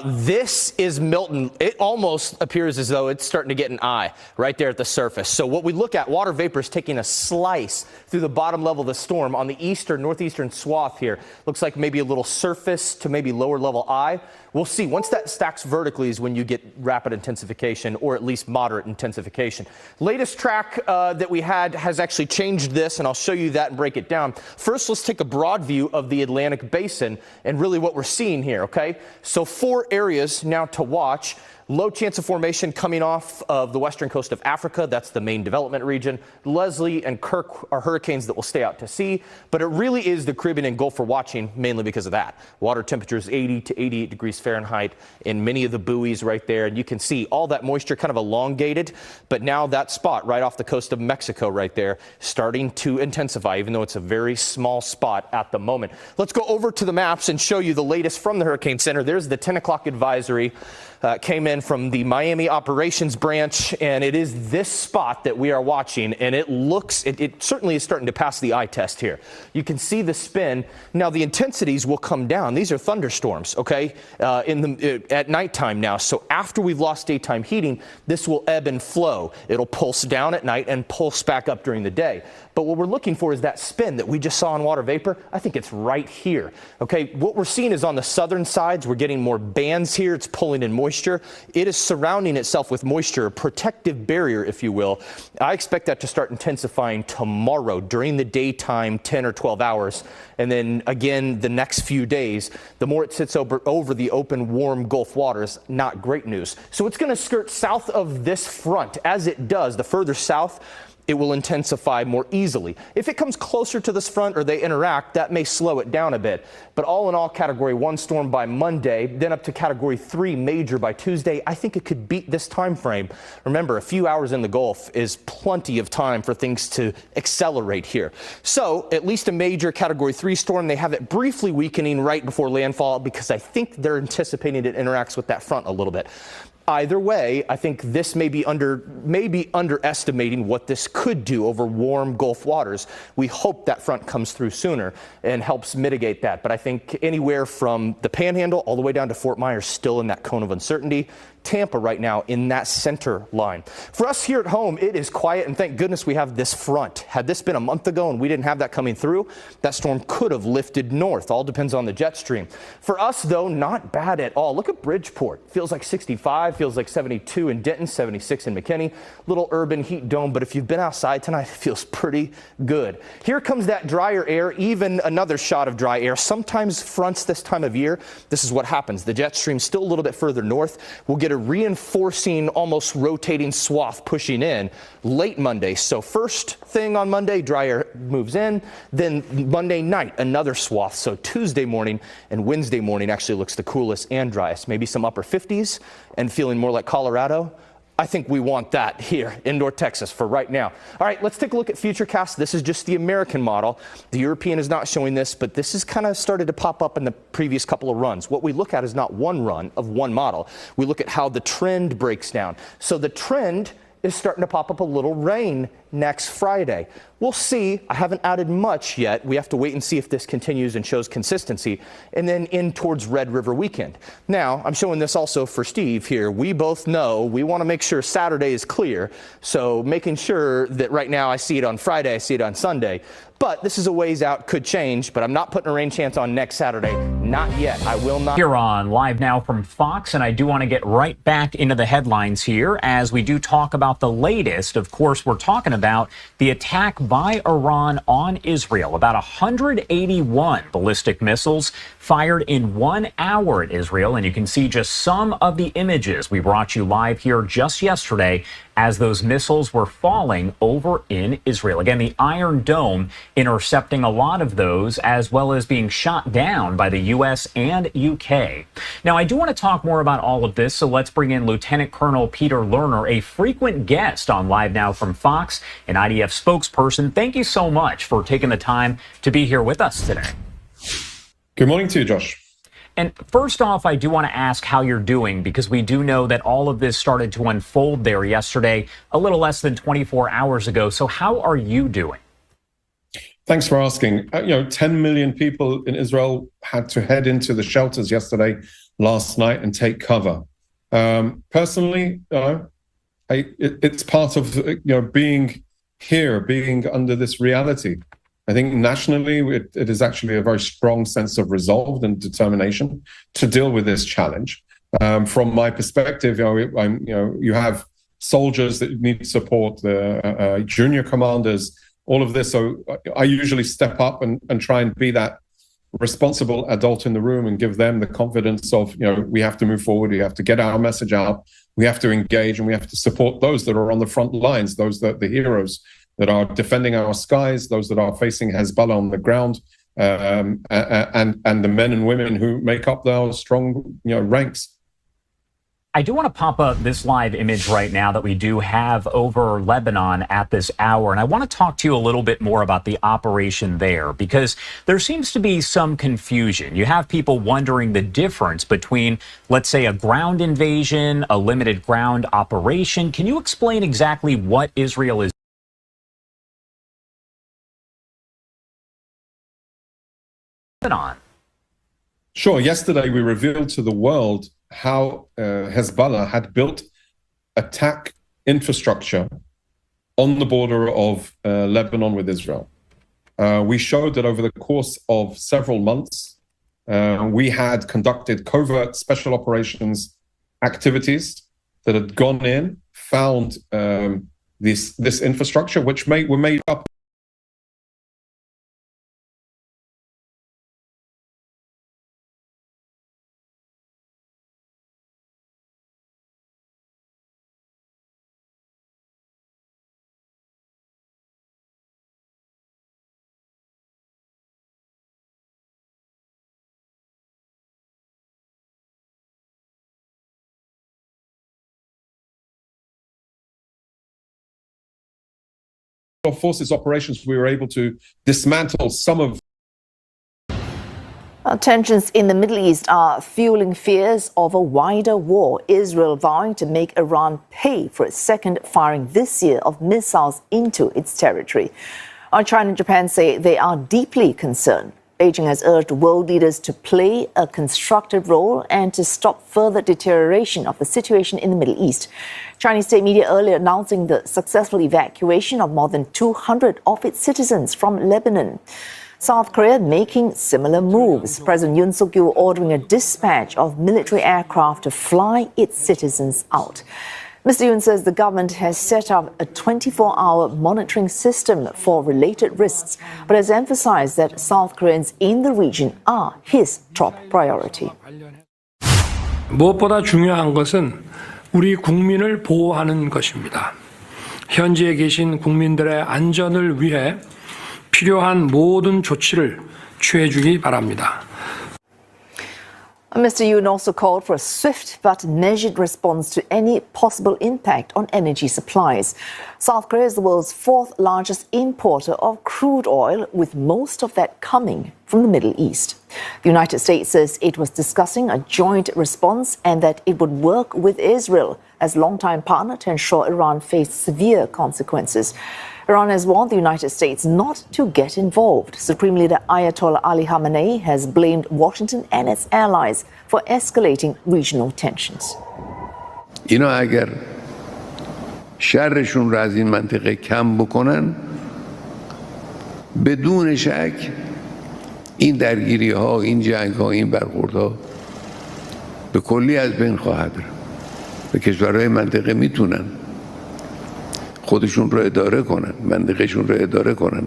This is Milton. It almost appears as though it's starting to get an eye right there at the surface. So what we look at, water vapor is taking a slice through the bottom level of the storm on the northeastern swath here. Looks like maybe a little surface to maybe lower level eye. We'll see. Once that stacks vertically is when you get rapid intensification, or at least moderate intensification. Latest track that we had has actually changed this, and I'll show you that and break it down. First, let's take a broad view of the Atlantic Basin and really what we're seeing here, okay? So 4 areas now to watch. Low chance of formation coming off of the western coast of Africa. That's the main development region. Leslie and Kirk are hurricanes that will stay out to sea, but it really is the Caribbean and Gulf we're watching mainly because of that. Water temperatures 80 to 88 degrees Fahrenheit in many of the buoys right there. And you can see all that moisture kind of elongated, but now that spot right off the coast of Mexico right there starting to intensify, even though it's a very small spot at the moment. Let's go over to the maps and show you the latest from the Hurricane Center. There's the 10 o'clock advisory. Came in from the Miami operations branch, and it is this spot that we are watching, and it certainly is starting to pass the eye test here. You can see the spin. Now the intensities will come down. These are thunderstorms, okay, at nighttime now. So after we've lost daytime heating, this will ebb and flow. It'll pulse down at night and pulse back up during the day. But what we're looking for is that spin that we just saw in water vapor. I think it's right here. Okay, what we're seeing is on the southern sides, we're getting more bands here. It's pulling in moisture. It is surrounding itself with moisture, a protective barrier, if you will. I expect that to start intensifying tomorrow during the daytime, 10 or 12 hours. And then again, the next few days, the more it sits over the open, warm Gulf waters, not great news. So it's going to skirt south of this front. As it does, the further south, it will intensify more easily. If it comes closer to this front or they interact, that may slow it down a bit. But all in all, Category 1 storm by Monday, then up to Category 3 major by Tuesday. I think it could beat this time frame. Remember, a few hours in the Gulf is plenty of time for things to accelerate here. So at least a major Category 3 storm. They have it briefly weakening right before landfall because I think they're anticipating it interacts with that front a little bit. Either way, I think this may be underestimating what this could do over warm Gulf waters. We hope that front comes through sooner and helps mitigate that. But I think anywhere from the Panhandle all the way down to Fort Myers still in that cone of uncertainty. Tampa right now in that center line. For us here at home, it is quiet, and thank goodness we have this front. Had this been a month ago and we didn't have that coming through, that storm could have lifted north. All depends on the jet stream. For us, though, not bad at all. Look at Bridgeport. Feels like 65, feels like 72 in Denton, 76 in McKinney. Little urban heat dome, but if you've been outside tonight, it feels pretty good. Here comes that drier air, even another shot of dry air. Sometimes fronts this time of year, this is what happens. The jet stream still a little bit further north. We'll get a reinforcing, almost rotating swath pushing in late Monday. So first thing on Monday, dry air moves in. Then Monday night, another swath. So Tuesday morning and Wednesday morning actually looks the coolest and driest. Maybe some upper 50s and feeling more like Colorado. I think we want that here in North Texas for right now. All right, let's take a look at Futurecast. This is just the American model. The European is not showing this, but this has kind of started to pop up in the previous couple of runs. What we look at is not one run of one model. We look at how the trend breaks down. So the trend is starting to pop up a little rain next Friday. We'll see. I haven't added much yet. We have to wait and see if this continues and shows consistency, and then in towards Red River weekend. Now, I'm showing this also for Steve here. We both know we want to make sure Saturday is clear, so making sure that right now I see it on Friday, I see it on Sunday. But this is a ways out, could change, but I'm not putting a rain chance on next Saturday. Not yet. I will not. Here on Live Now from Fox, and I do want to get right back into the headlines here as we do talk about the latest. Of course, we're talking about the attack by Iran on Israel. About 181 ballistic missiles fired in 1 hour at Israel, and you can see just some of the images we brought you live here just yesterday as those missiles were falling over in Israel. Again, the Iron Dome intercepting a lot of those, as well as being shot down by the U.S. and UK. Now, I do want to talk more about all of this, so let's bring in Lieutenant Colonel Peter Lerner, a frequent guest on Live Now from Fox, an IDF spokesperson. Thank you so much for taking the time to be here with us today. Good morning to you, Josh. And first off, I do want to ask how you're doing, because we do know that all of this started to unfold there yesterday, a little less than 24 hours ago. So how are you doing? Thanks for asking. 10 million people in Israel had to head into the shelters yesterday last night and take cover. Personally, it's part of being here, being under this reality. I think nationally, it is actually a very strong sense of resolve and determination to deal with this challenge. From my perspective, you have soldiers that need support, the junior commanders, all of this. So I usually step up and try and be that responsible adult in the room and give them the confidence of, we have to move forward, we have to get our message out, we have to engage, and we have to support those that are on the front lines, those that the heroes that are defending our skies, those that are facing Hezbollah on the ground, and the men and women who make up our strong ranks. I do want to pop up this live image right now that we do have over Lebanon at this hour. And I want to talk to you a little bit more about the operation there, because there seems to be some confusion. You have people wondering the difference between, let's say, a ground invasion, a limited ground operation. Can you explain exactly what Israel is on? Sure. Yesterday, we revealed to the world how Hezbollah had built attack infrastructure on the border of Lebanon with Israel. We showed that over the course of several months, we had conducted covert special operations activities that had gone in, found this infrastructure, which were made up forces operations. We were able to dismantle some of. Tensions in the Middle East are fueling fears of a wider war. Israel vowing to make Iran pay for its second firing this year of missiles into its territory. China and Japan say they are deeply concerned. Beijing has urged world leaders to play a constructive role and to stop further deterioration of the situation in the Middle East. Chinese state media earlier announcing the successful evacuation of more than 200 of its citizens from Lebanon. South Korea making similar moves. President Yoon Suk-yeol ordering a dispatch of military aircraft to fly its citizens out. Mr. Yoon says the government has set up a 24-hour monitoring system for related risks, but has emphasized that South Koreans in the region are his top priority. 무엇보다 중요한 것은 우리 국민을 보호하는 것입니다. 현지에 계신 국민들의 안전을 위해 필요한 모든 조치를 취해주기 바랍니다. Mr. Yoon also called for a swift but measured response to any possible impact on energy supplies. South Korea is the world's fourth largest importer of crude oil, with most of that coming from the Middle East. The United States says it was discussing a joint response and that it would work with Israel as longtime partner to ensure Iran faced severe consequences. Iran has warned the United States not to get involved. Supreme Leader Ayatollah Ali Khamenei has blamed Washington and its allies for escalating regional tensions. اینا اگر شرشون را از این منطقه کم بکنن بدون شک این درگیری ها، این جنگ ها، این برخوردها به کلی از بین خواهد رفت. به کشورهای منطقه میتونن خودشون رو اداره کنن، منطقهشون رو اداره کنن.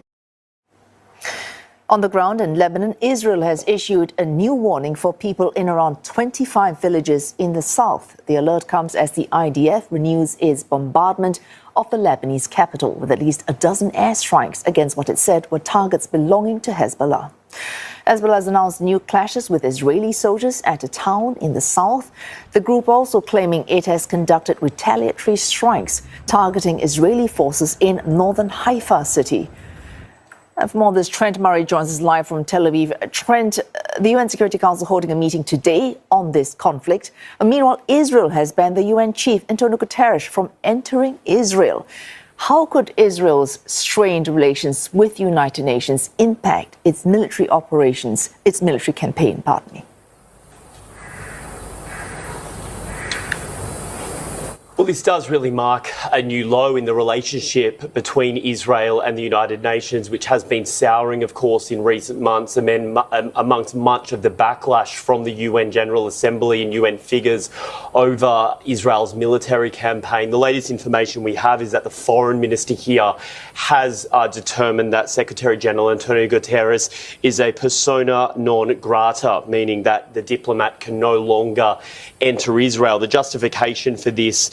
On the ground in Lebanon, Israel has issued a new warning for people in around 25 villages in the south. The alert comes as the IDF renews its bombardment of the Lebanese capital, with at least a dozen airstrikes against what it said were targets belonging to Hezbollah. Hezbollah has announced new clashes with Israeli soldiers at a town in the south. The group also claiming it has conducted retaliatory strikes targeting Israeli forces in northern Haifa city. And for more of this, Trent Murray joins us live from Tel Aviv. Trent, the UN Security Council holding a meeting today on this conflict. Meanwhile, Israel has banned the UN chief, Antonio Guterres, from entering Israel. How could Israel's strained relations with the United Nations impact its military operations, its military campaign, pardon me? Well, this does really mark a new low in the relationship between Israel and the United Nations, which has been souring, of course, in recent months, and then amongst much of the backlash from the UN General Assembly and UN figures over Israel's military campaign. The latest information we have is that the foreign minister here has determined that Secretary General Antonio Guterres is a persona non grata, meaning that the diplomat can no longer enter Israel. The justification for this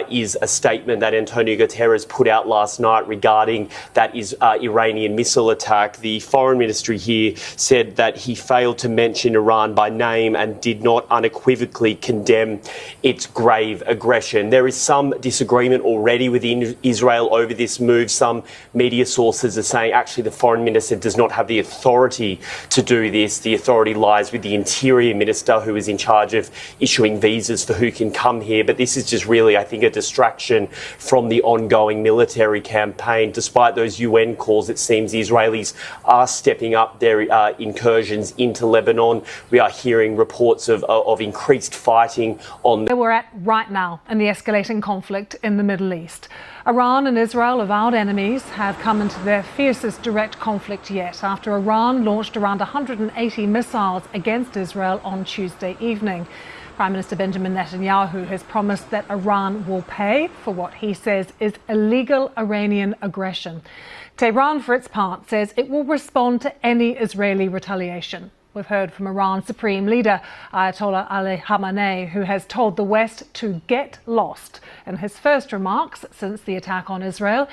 is a statement that Antonio Guterres put out last night regarding that Iranian missile attack. The foreign ministry here said that he failed to mention Iran by name and did not unequivocally condemn its grave aggression. There is some disagreement already within Israel over this move. Some media sources are saying actually the foreign minister does not have the authority to do this. The authority lies with the interior minister, who is in charge of issuing visas for who can come here. But this is just really, I think, a distraction from the ongoing military campaign. Despite those UN calls, it seems the Israelis are stepping up their incursions into Lebanon. We are hearing reports of increased fighting on Where we're at right now in the escalating conflict in the Middle East. Iran and Israel, avowed enemies, have come into their fiercest direct conflict yet after Iran launched around 180 missiles against Israel on Tuesday evening. Prime Minister Benjamin Netanyahu has promised that Iran will pay for what he says is illegal Iranian aggression. Tehran, for its part, says it will respond to any Israeli retaliation. We've heard from Iran's Supreme Leader, Ayatollah Ali Khamenei, who has told the West to get lost in his first remarks since the attack on Israel.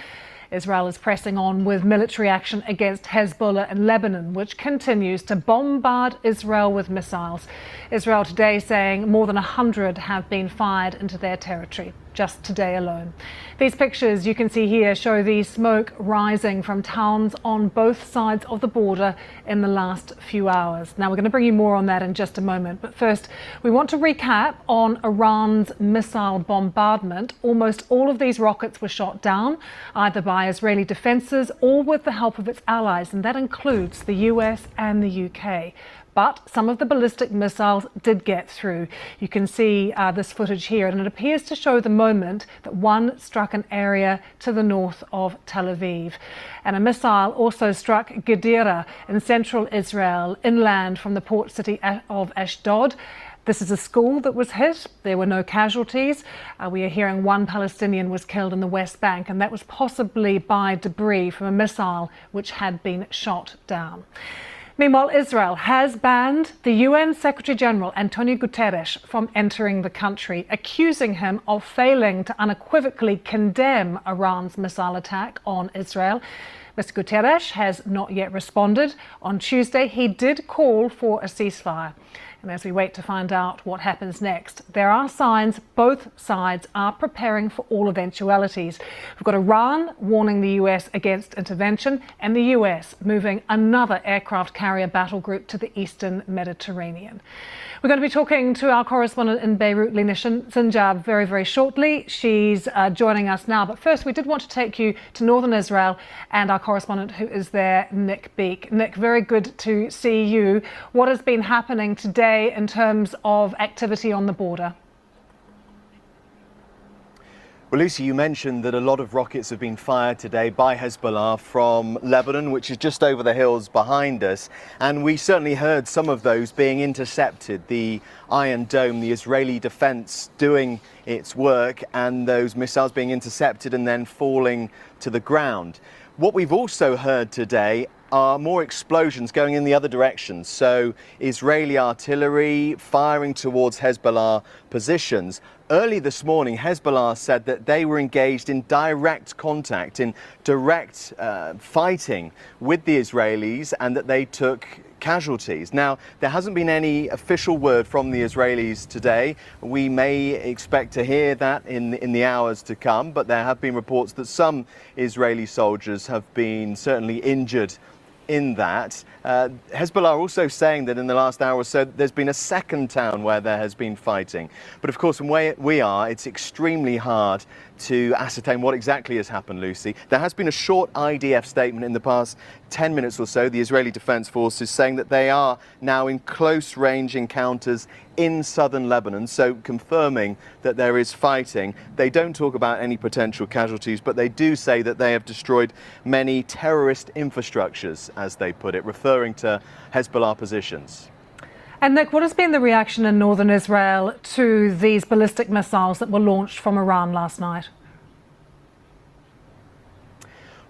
Israel is pressing on with military action against Hezbollah in Lebanon, which continues to bombard Israel with missiles. Israel today saying more than 100 have been fired into their territory just today alone. These pictures you can see here show the smoke rising from towns on both sides of the border in the last few hours. Now, we're going to bring you more on that in just a moment. But first, we want to recap on Iran's missile bombardment. Almost all of these rockets were shot down, either by Israeli defences or with the help of its allies, and that includes the US and the UK. But some of the ballistic missiles did get through. You can see this footage here, and it appears to show the moment that one struck an area to the north of Tel Aviv. And a missile also struck Gedera in central Israel, inland from the port city of Ashdod. This is a school that was hit. There were no casualties. We are hearing one Palestinian was killed in the West Bank, and that was possibly by debris from a missile which had been shot down. Meanwhile, Israel has banned the UN Secretary General Antonio Guterres from entering the country, accusing him of failing to unequivocally condemn Iran's missile attack on Israel. Mr. Guterres has not yet responded. On Tuesday, he did call for a ceasefire. And as we wait to find out what happens next, there are signs both sides are preparing for all eventualities. We've got Iran warning the US against intervention, and the US moving another aircraft carrier battle group to the eastern Mediterranean. We're going to be talking to our correspondent in Beirut, Lina Sinjab, very, very shortly. She's joining us now. But first, we did want to take you to northern Israel and our correspondent who is there, Nick Beek. Nick, very good to see you. What has been happening today in terms of activity on the border? Well, Lucy, you mentioned that a lot of rockets have been fired today by Hezbollah from Lebanon, which is just over the hills behind us. And we certainly heard some of those being intercepted. The Iron Dome, the Israeli defense doing its work, and those missiles being intercepted and then falling to the ground. What we've also heard today are more explosions going in the other direction. So Israeli artillery firing towards Hezbollah positions. Early this morning, Hezbollah said that they were engaged in direct contact, in direct fighting with the Israelis, and that they took casualties. Now, there hasn't been any official word from the Israelis today. We may expect to hear that in the hours to come, but there have been reports that some Israeli soldiers have been certainly injured in that. Hezbollah are also saying that in the last hour or so there's been a second town where there has been fighting. But of course, from where we are, it's extremely hard to ascertain what exactly has happened, Lucy. There has been a short IDF statement in the past 10 minutes or so, the Israeli Defense Forces saying that they are now in close range encounters in southern Lebanon, so confirming that there is fighting. They don't talk about any potential casualties, but they do say that they have destroyed many terrorist infrastructures, as they put it, referring to Hezbollah positions. And Nick, what has been the reaction in northern Israel to these ballistic missiles that were launched from Iran last night?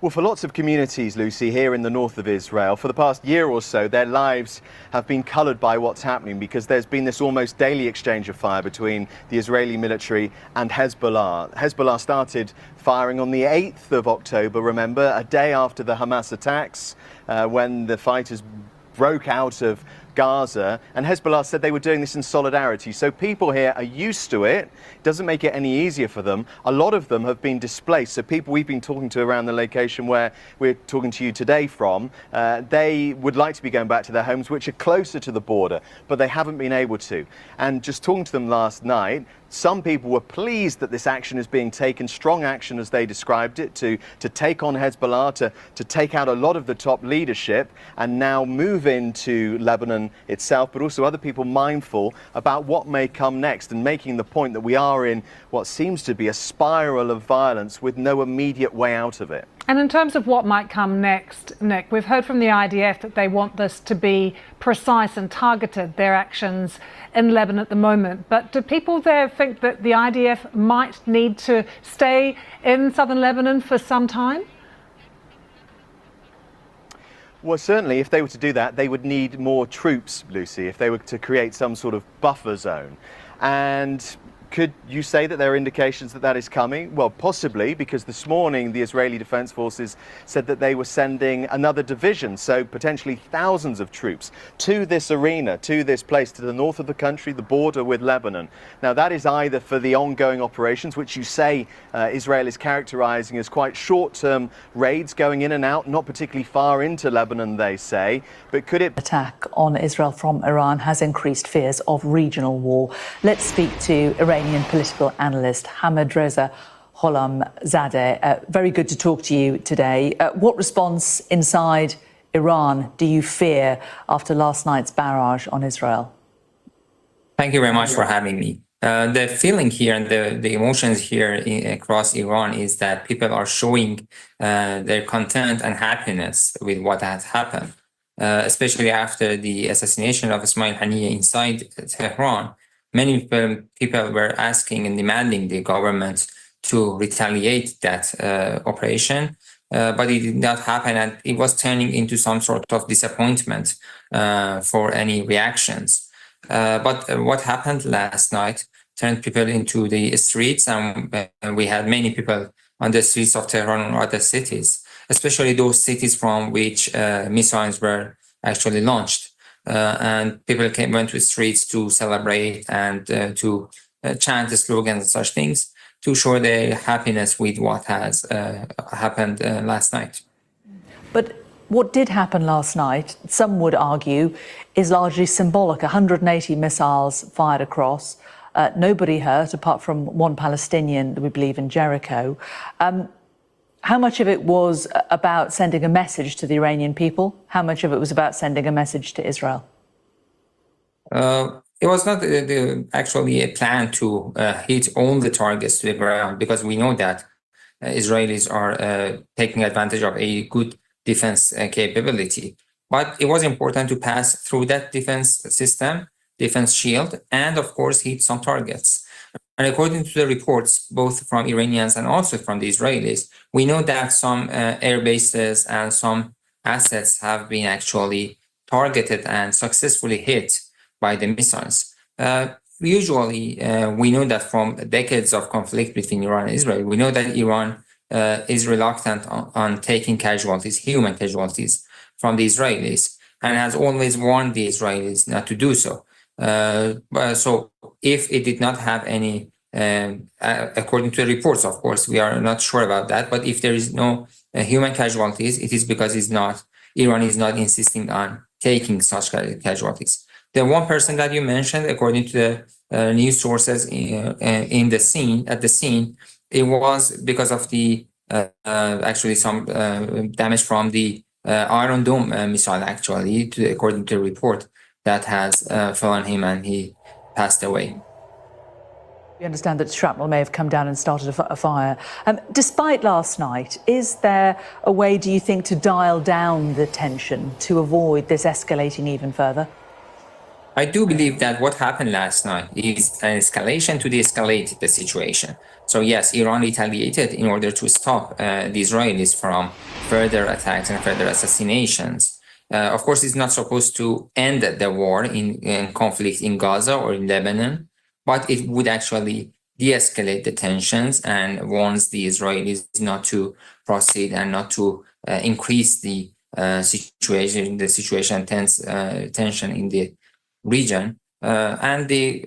Well, for lots of communities, Lucy, here in the north of Israel, for the past year or so, their lives have been coloured by what's happening because there's been this almost daily exchange of fire between the Israeli military and Hezbollah. Hezbollah started firing on the 8th of October, remember, a day after the Hamas attacks, when the fighters broke out of Gaza, and Hezbollah said they were doing this in solidarity. So people here are used to it. It doesn't make it any easier for them. A lot of them have been displaced. So people we've been talking to around the location where we're talking to you today from, they would like to be going back to their homes, which are closer to the border, but they haven't been able to. And just talking to them last night, some people were pleased that this action is being taken, strong action as they described it, to take on Hezbollah, to take out a lot of the top leadership and now move into Lebanon itself, but also other people mindful about what may come next and making the point that we are in what seems to be a spiral of violence with no immediate way out of it. And in terms of what might come next, Nick, we've heard from the IDF that they want this to be precise and targeted, their actions in Lebanon at the moment. But do people there think that the IDF might need to stay in southern Lebanon for some time? Well, certainly, if they were to do that, they would need more troops, Lucy, if they were to create some sort of buffer zone. And could you say that there are indications that that is coming? Well, possibly, because this morning the Israeli Defense Forces said that they were sending another division, so potentially thousands of troops, to this arena, to this place, to the north of the country, the border with Lebanon. Now, that is either for the ongoing operations, which you say Israel is characterizing as quite short-term raids going in and out, not particularly far into Lebanon, they say, but could it... Attack on Israel from Iran has increased fears of regional war. Let's speak to Iranian political analyst Hamid Reza Gholamzadeh. Very good to talk to you today. What response inside Iran do you fear after last night's barrage on Israel? Thank you very much for having me. The feeling here and the emotions here across Iran is that people are showing their content and happiness with what has happened, especially after the assassination of Ismail Haniyeh inside Tehran. Many people were asking and demanding the government to retaliate that operation, but it did not happen, and it was turning into some sort of disappointment for any reactions. But what happened last night turned people into the streets, and we had many people on the streets of Tehran and other cities, especially those cities from which missiles were actually launched. And people went to the streets to celebrate and to chant the slogans and such things to show their happiness with what has happened last night. But what did happen last night, some would argue, is largely symbolic. 180 missiles fired across, nobody hurt apart from one Palestinian, we believe, in Jericho. How much of it was about sending a message to the Iranian people? How much of it was about sending a message to Israel? It was not actually a plan to hit all the targets to the ground, because we know that Israelis are taking advantage of a good defense capability. But it was important to pass through that defense system, defense shield, and of course hit some targets. And according to the reports, both from Iranians and also from the Israelis, we know that some air bases and some assets have been actually targeted and successfully hit by the missiles. Usually, we know that from decades of conflict between Iran and Israel, we know that Iran is reluctant on taking casualties, human casualties, from the Israelis, and has always warned the Israelis not to do so. So if it did not have any, according to the reports, of course, we are not sure about that, but if there is no human casualties, it is because it's not Iran is not insisting on taking such casualties. The one person that you mentioned, according to the news sources in the scene, at the scene, it was because of the actually some damage from the Iron Dome missile, actually, according to the report that has fallen him, and he passed away. We understand that shrapnel may have come down and started a fire. Despite last night, is there a way, do you think, to dial down the tension to avoid this escalating even further? I do believe that what happened last night is an escalation to de-escalate the situation. So yes, Iran retaliated in order to stop the Israelis from further attacks and further assassinations. Of course, it's not supposed to end the war in conflict in Gaza or in Lebanon, but it would actually de-escalate the tensions and warns the Israelis not to proceed and not to increase the tension in the region. And the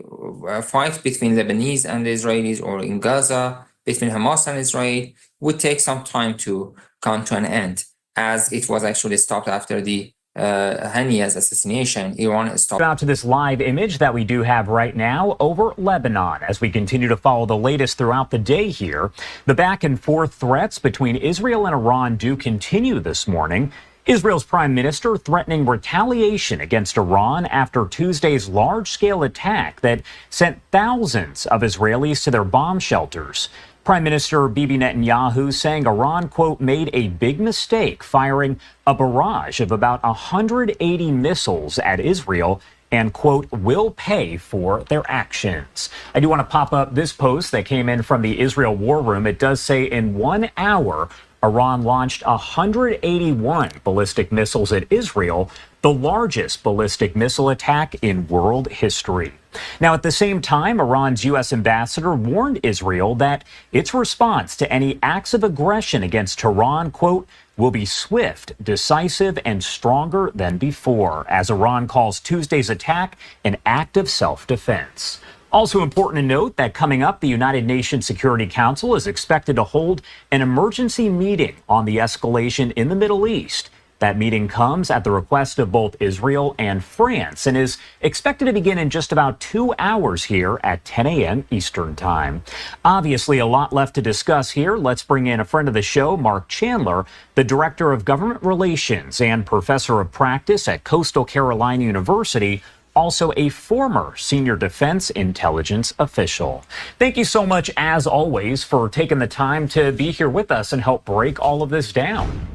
fight between Lebanese and the Israelis, or in Gaza, between Hamas and Israel, would take some time to come to an end, as it was actually stopped after the Haniya's assassination. Iran stopped. Out to this live image that we do have right now over Lebanon as we continue to follow the latest throughout the day here. The back and forth threats between Israel and Iran do continue this morning. Israel's prime minister threatening retaliation against Iran after Tuesday's large-scale attack that sent thousands of Israelis to their bomb shelters. Prime Minister Bibi Netanyahu saying Iran, quote, made a big mistake firing a barrage of about 180 missiles at Israel and, quote, will pay for their actions. I do want to pop up this post that came in from the Israel War Room. It does say in 1 hour, Iran launched 181 ballistic missiles at Israel, the largest ballistic missile attack in world history. Now, at the same time, Iran's U.S. ambassador warned Israel that its response to any acts of aggression against Tehran, quote, will be swift, decisive, and stronger than before, as Iran calls Tuesday's attack an act of self-defense. Also important to note that coming up, the United Nations Security Council is expected to hold an emergency meeting on the escalation in the Middle East. That meeting comes at the request of both Israel and France and is expected to begin in just about 2 hours here at 10 a.m. Eastern Time. Obviously, a lot left to discuss here. Let's bring in a friend of the show, Mark Chandler, the Director of Government Relations and Professor of Practice at Coastal Carolina University, also a former senior defense intelligence official. Thank you so much, as always, for taking the time to be here with us and help break all of this down.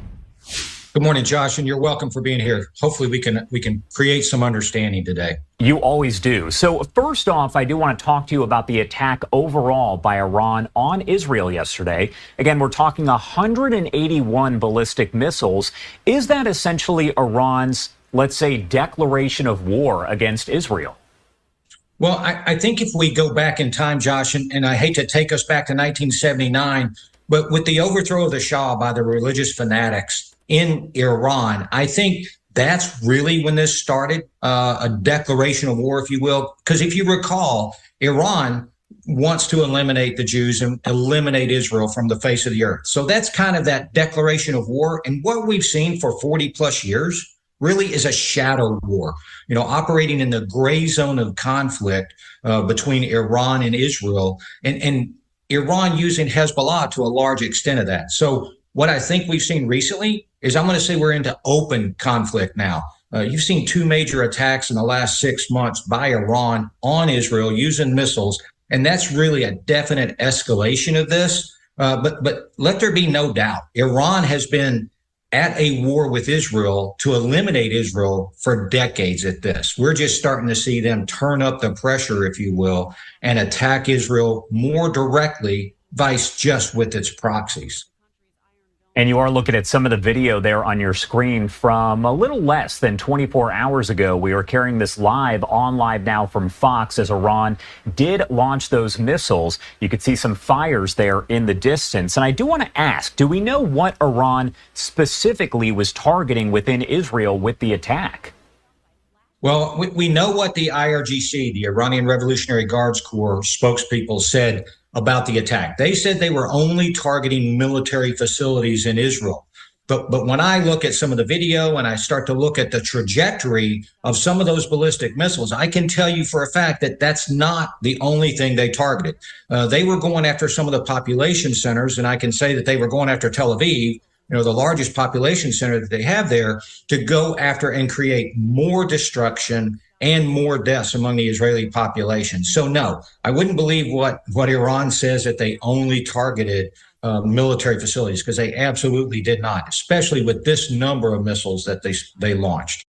Good morning, Josh, and you're welcome for being here. Hopefully we can create some understanding today. You always do. So first off, I do want to talk to you about the attack overall by Iran on Israel yesterday. Again, we're talking 181 ballistic missiles. Is that essentially Iran's, let's say, declaration of war against Israel? Well, I think if we go back in time, Josh, and I hate to take us back to 1979, but with the overthrow of the Shah by the religious fanatics in Iran, I think that's really when this started, a declaration of war, if you will. Because if you recall, Iran wants to eliminate the Jews and eliminate Israel from the face of the earth. So that's kind of that declaration of war. And what we've seen for 40 plus years really is a shadow war, you know, operating in the gray zone of conflict between Iran and Israel, and Iran using Hezbollah to a large extent of that. So what I think we've seen recently is, I'm going to say, we're into open conflict now. You've seen 2 major attacks in the last 6 months by Iran on Israel using missiles, and that's really a definite escalation of this. But let there be no doubt, Iran has been at a war with Israel to eliminate Israel for decades at this. We're just starting to see them turn up the pressure, if you will, and attack Israel more directly, vice just with its proxies. And you are looking at some of the video there on your screen from a little less than 24 hours ago. We are carrying this live on Live Now from Fox as Iran did launch those missiles. You could see some fires there in the distance. And I do want to ask, do we know what Iran specifically was targeting within Israel with the attack? Well, we know what the IRGC, the Iranian Revolutionary Guards Corps spokespeople, said about the attack. They said they were only targeting military facilities in Israel. But when I look at some of the video and I start to look at the trajectory of some of those ballistic missiles, I can tell you for a fact that that's not the only thing they targeted. They were going after some of the population centers, and I can say that they were going after Tel Aviv, the largest population center that they have there, to go after and create more destruction and more deaths among the Israeli population. So no, I wouldn't believe what Iran says, that they only targeted military facilities, because they absolutely did not, especially with this number of missiles that they launched.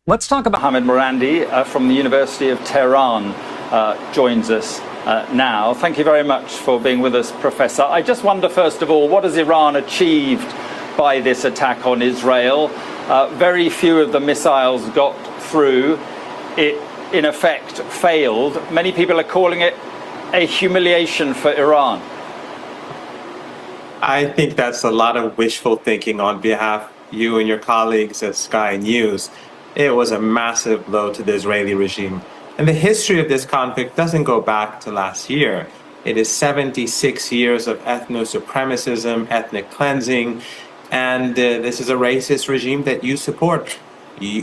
Let's talk about Mohamed Morandi from the University of Tehran joins us now. Thank you very much for being with us, Professor. I just wonder, first of all, what has Iran achieved by this attack on Israel? Very few of the missiles got through. It, in effect, failed. Many people are calling it a humiliation for Iran. I think that's a lot of wishful thinking on behalf of you and your colleagues at Sky News. It was a massive blow to the Israeli regime. And the history of this conflict doesn't go back to last year. It is 76 years of ethno-supremacism, ethnic cleansing, and this is a racist regime that you support.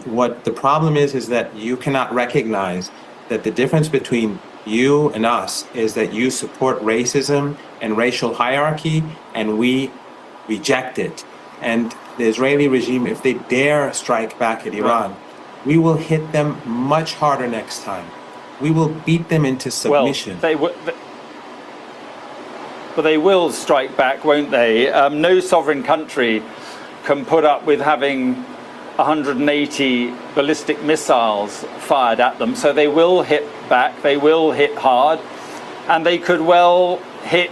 What the problem is that you cannot recognize that the difference between you and us is that you support racism and racial hierarchy, and we reject it. And the Israeli regime, if they dare strike back at Iran, we will hit them much harder next time. We will beat them into submission. But they will strike back, won't they? No sovereign country can put up with having 180 ballistic missiles fired at them. So they will hit back, they will hit hard, and they could well hit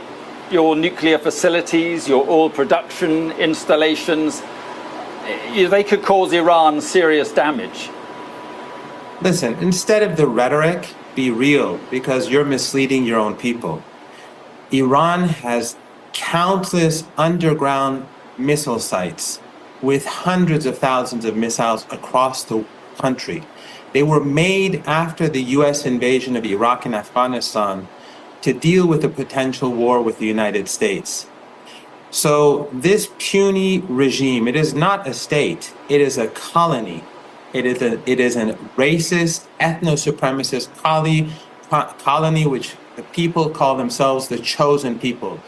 your nuclear facilities, your oil production installations. They could cause Iran serious damage. Listen, instead of the rhetoric, be real, because you're misleading your own people. Iran has countless underground missile sites with hundreds of thousands of missiles across the country. They were made after the US invasion of Iraq and Afghanistan to deal with a potential war with the United States. So this puny regime, it is not a state, it is a colony. It is a racist, ethno-supremacist colony which the people call themselves the chosen people.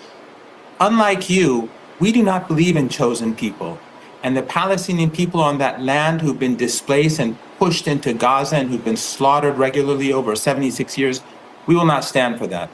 Unlike you, we do not believe in chosen people. And the Palestinian people on that land who've been displaced and pushed into Gaza and who've been slaughtered regularly over 76 years, we will not stand for that.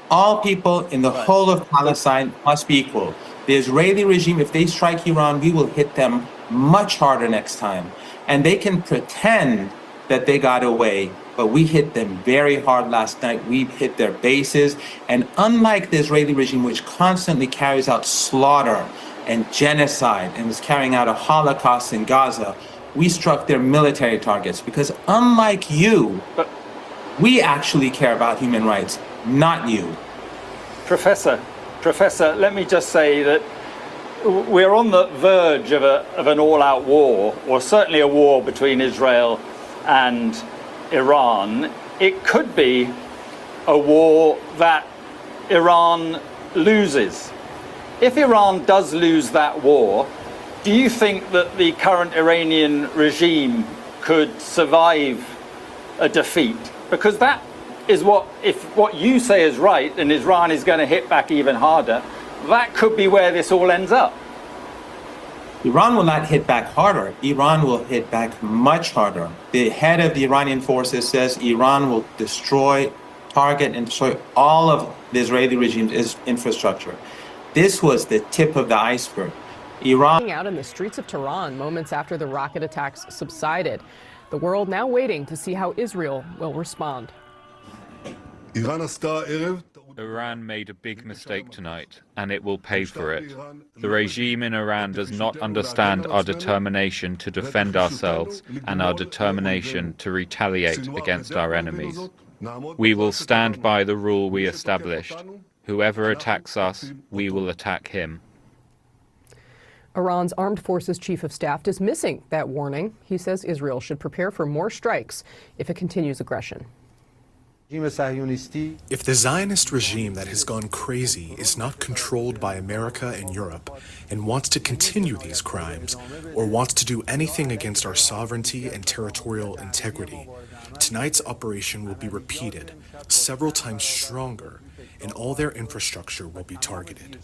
All people in the whole of Palestine must be equal. The Israeli regime, if they strike Iran, we will hit them much harder next time. And they can pretend that they got away, but we hit them very hard last night. We hit their bases. And unlike the Israeli regime, which constantly carries out slaughter and genocide and is carrying out a Holocaust in Gaza, we struck their military targets, because unlike you, we actually care about human rights, not you. Professor, let me just say that we're on the verge of an all-out war, or certainly a war between Israel and Iran. It could be a war that Iran loses. If Iran does lose that war, do you think that the current Iranian regime could survive a defeat? Because that is if what you say is right and Iran is going to hit back even harder, that could be where this all ends up. Iran will not hit back harder. Iran will hit back much harder. The head of the Iranian forces says Iran will target and destroy all of the Israeli regime's infrastructure. This was the tip of the iceberg. Iran out in the streets of Tehran moments after the rocket attacks subsided. The world now waiting to see how Israel will respond. Iran made a big mistake tonight, and it will pay for it. The regime in Iran does not understand our determination to defend ourselves and our determination to retaliate against our enemies. We will stand by the rule we established. Whoever attacks us, we will attack him. Iran's Armed Forces Chief of Staff dismissing that warning. He says Israel should prepare for more strikes if it continues aggression. If the Zionist regime that has gone crazy is not controlled by America and Europe and wants to continue these crimes or wants to do anything against our sovereignty and territorial integrity, tonight's operation will be repeated several times stronger and all their infrastructure will be targeted.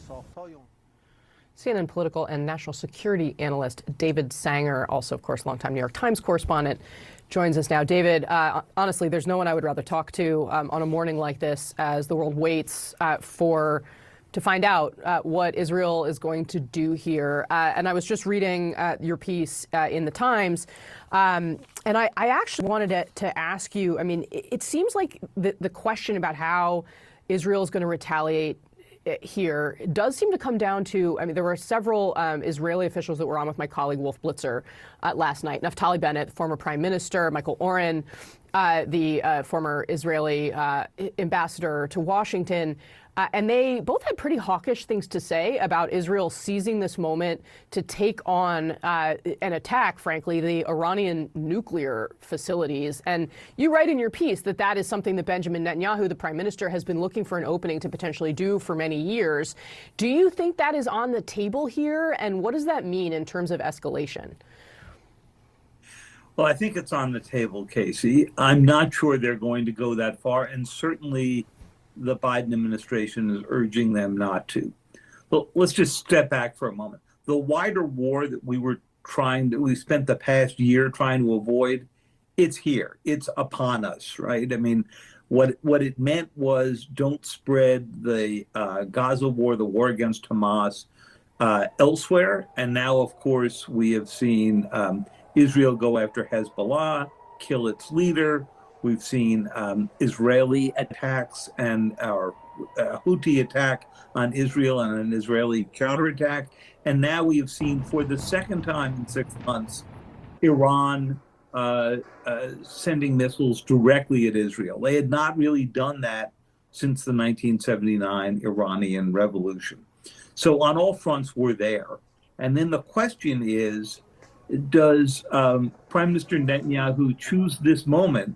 CNN political and national security analyst David Sanger, also, of course, longtime New York Times correspondent, joins us now. David, honestly, there's no one I would rather talk to on a morning like this as the world waits to find out what Israel is going to do here. And I was just reading your piece in the Times, and I actually wanted to ask you, I mean, it seems like the question about how Israel is going to retaliate here does seem to come down to, I mean, there were several Israeli officials that were on with my colleague Wolf Blitzer last night. Naftali Bennett, former prime minister, Michael Oren, the former Israeli ambassador to Washington. And they both had pretty hawkish things to say about Israel seizing this moment to take on and attack, frankly, the Iranian nuclear facilities. And you write in your piece that that is something that Benjamin Netanyahu, the prime minister, has been looking for an opening to potentially do for many years. Do you think that is on the table here? And what does that mean in terms of escalation? Well, I think it's on the table, Casey. I'm not sure they're going to go that far. And certainly the Biden administration is urging them not to. But let's just step back for a moment. The wider war that we spent the past year trying to avoid, it's here. It's upon us, right? I mean, what it meant was don't spread the Gaza war, the war against Hamas, elsewhere. And now, of course, we have seen Israel go after Hezbollah, kill its leader. We've seen Israeli attacks and our Houthi attack on Israel and an Israeli counterattack. And now we have seen for the second time in 6 months, Iran sending missiles directly at Israel. They had not really done that since the 1979 Iranian Revolution. So on all fronts, we're there. And then the question is, does Prime Minister Netanyahu choose this moment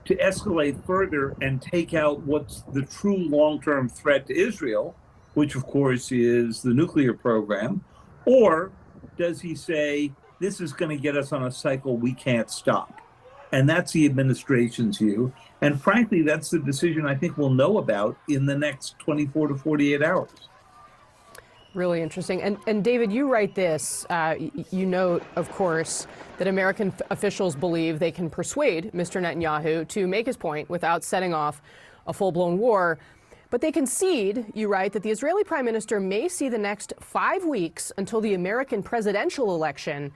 to escalate further and take out what's the true long-term threat to Israel, which of course is the nuclear program, or does he say, this is going to get us on a cycle we can't stop? And that's the administration's view. And frankly, that's the decision I think we'll know about in the next 24 to 48 hours. Really interesting. And David, you write this, you note, of course, that American officials believe they can persuade Mr. Netanyahu to make his point without setting off a full-blown war. But they concede, you write, that the Israeli prime minister may see the next 5 weeks until the American presidential election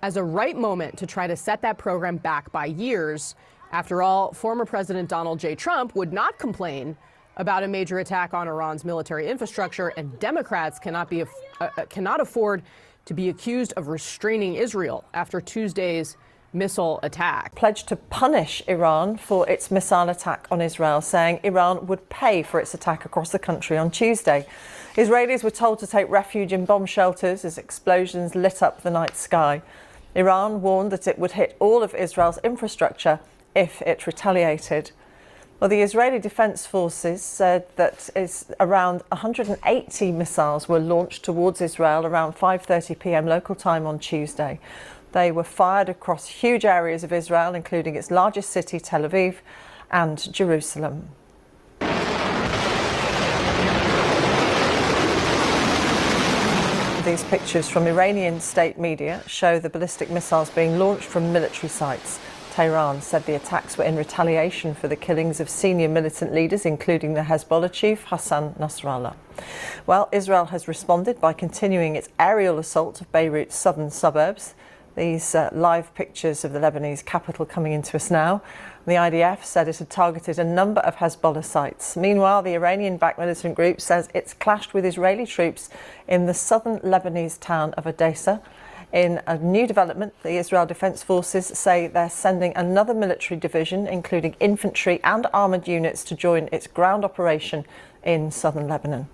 as a right moment to try to set that program back by years. After all, former President Donald J. Trump would not complain about a major attack on Iran's military infrastructure, and Democrats cannot afford to be accused of restraining Israel after Tuesday's missile attack. Pledged to punish Iran for its missile attack on Israel, saying Iran would pay for its attack across the country on Tuesday. Israelis were told to take refuge in bomb shelters as explosions lit up the night sky. Iran warned that it would hit all of Israel's infrastructure if it retaliated. Well, the Israeli Defense Forces said that around 180 missiles were launched towards Israel around 5:30 p.m. local time on Tuesday. They were fired across huge areas of Israel, including its largest city, Tel Aviv, and Jerusalem. These pictures from Iranian state media show the ballistic missiles being launched from military sites. Tehran said the attacks were in retaliation for the killings of senior militant leaders, including the Hezbollah chief Hassan Nasrallah. Well, Israel has responded by continuing its aerial assault of Beirut's southern suburbs. These live pictures of the Lebanese capital coming into us now. The IDF said it had targeted a number of Hezbollah sites. Meanwhile, the Iranian-backed militant group says it's clashed with Israeli troops in the southern Lebanese town of Odessa. In a new development, the Israel Defense Forces say they're sending another military division, including infantry and armoured units, to join its ground operation in southern Lebanon.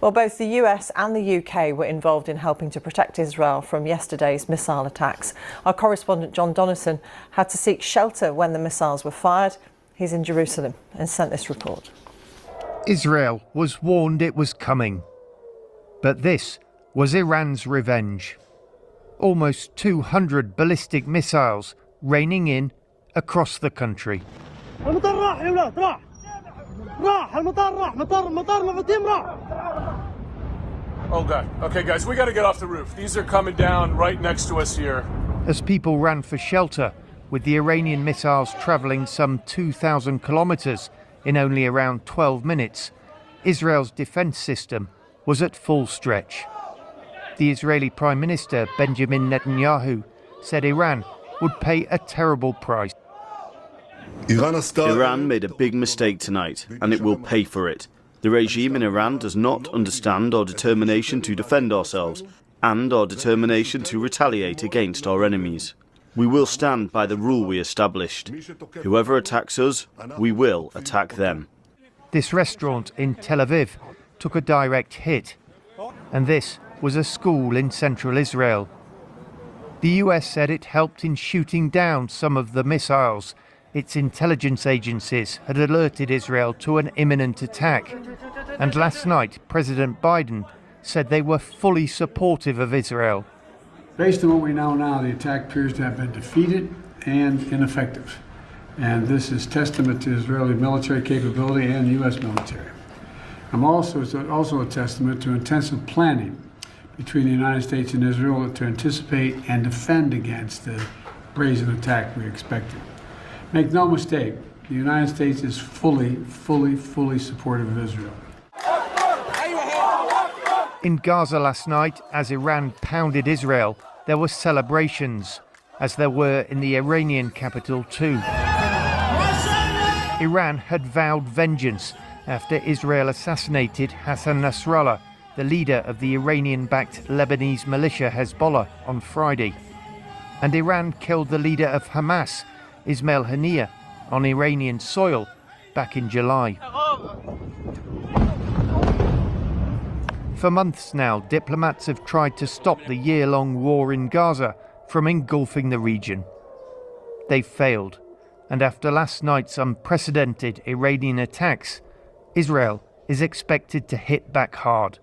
Well, both the US and the UK were involved in helping to protect Israel from yesterday's missile attacks. Our correspondent John Donison had to seek shelter when the missiles were fired. He's in Jerusalem and sent this report. Israel was warned it was coming. But this was Iran's revenge. Almost 200 ballistic missiles raining in across the country. Oh God. Okay guys, we gotta get off the roof. These are coming down right next to us here. As people ran for shelter, with the Iranian missiles travelling some 2,000 kilometres in only around 12 minutes, Israel's defence system was at full stretch. The Israeli Prime Minister Benjamin Netanyahu said Iran would pay a terrible price. Iran made a big mistake tonight, and it will pay for it. The regime in Iran does not understand our determination to defend ourselves and our determination to retaliate against our enemies. We will stand by the rule we established. Whoever attacks us, we will attack them. This restaurant in Tel Aviv took a direct hit, and this was a school in central Israel. The US said it helped in shooting down some of the missiles. Its intelligence agencies had alerted Israel to an imminent attack. And last night, President Biden said they were fully supportive of Israel. Based on what we know now, the attack appears to have been defeated and ineffective. And this is testament to Israeli military capability and U.S. military. It's also a testament to intensive planning between the United States and Israel to anticipate and defend against the brazen attack we expected. Make no mistake, the United States is fully supportive of Israel. In Gaza last night, as Iran pounded Israel, there were celebrations, as there were in the Iranian capital too. Iran had vowed vengeance after Israel assassinated Hassan Nasrallah, the leader of the Iranian-backed Lebanese militia Hezbollah, on Friday. And Iran killed the leader of Hamas, Ismail Haniyeh, on Iranian soil back in July. For months now, diplomats have tried to stop the year-long war in Gaza from engulfing the region. They've failed, and after last night's unprecedented Iranian attacks, Israel is expected to hit back hard.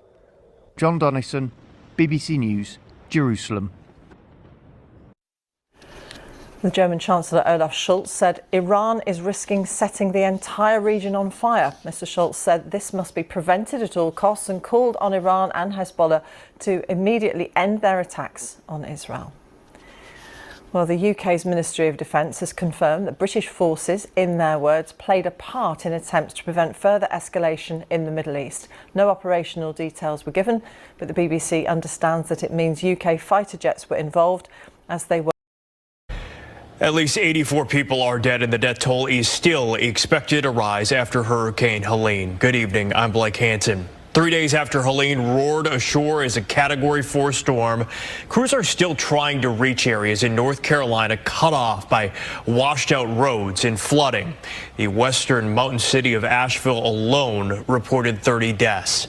John Donison, BBC News, Jerusalem. The German Chancellor Olaf Scholz said Iran is risking setting the entire region on fire. Mr. Scholz said this must be prevented at all costs and called on Iran and Hezbollah to immediately end their attacks on Israel. Well, the UK's Ministry of Defence has confirmed that British forces, in their words, played a part in attempts to prevent further escalation in the Middle East. No operational details were given, but the BBC understands that it means UK fighter jets were involved as they were. At least 84 people are dead, and the death toll is still expected to rise after Hurricane Helene. Good evening, I'm Blake Hansen. 3 days after Helene roared ashore as a Category 4 storm, crews are still trying to reach areas in North Carolina cut off by washed out roads and flooding. The western mountain city of Asheville alone reported 30 deaths.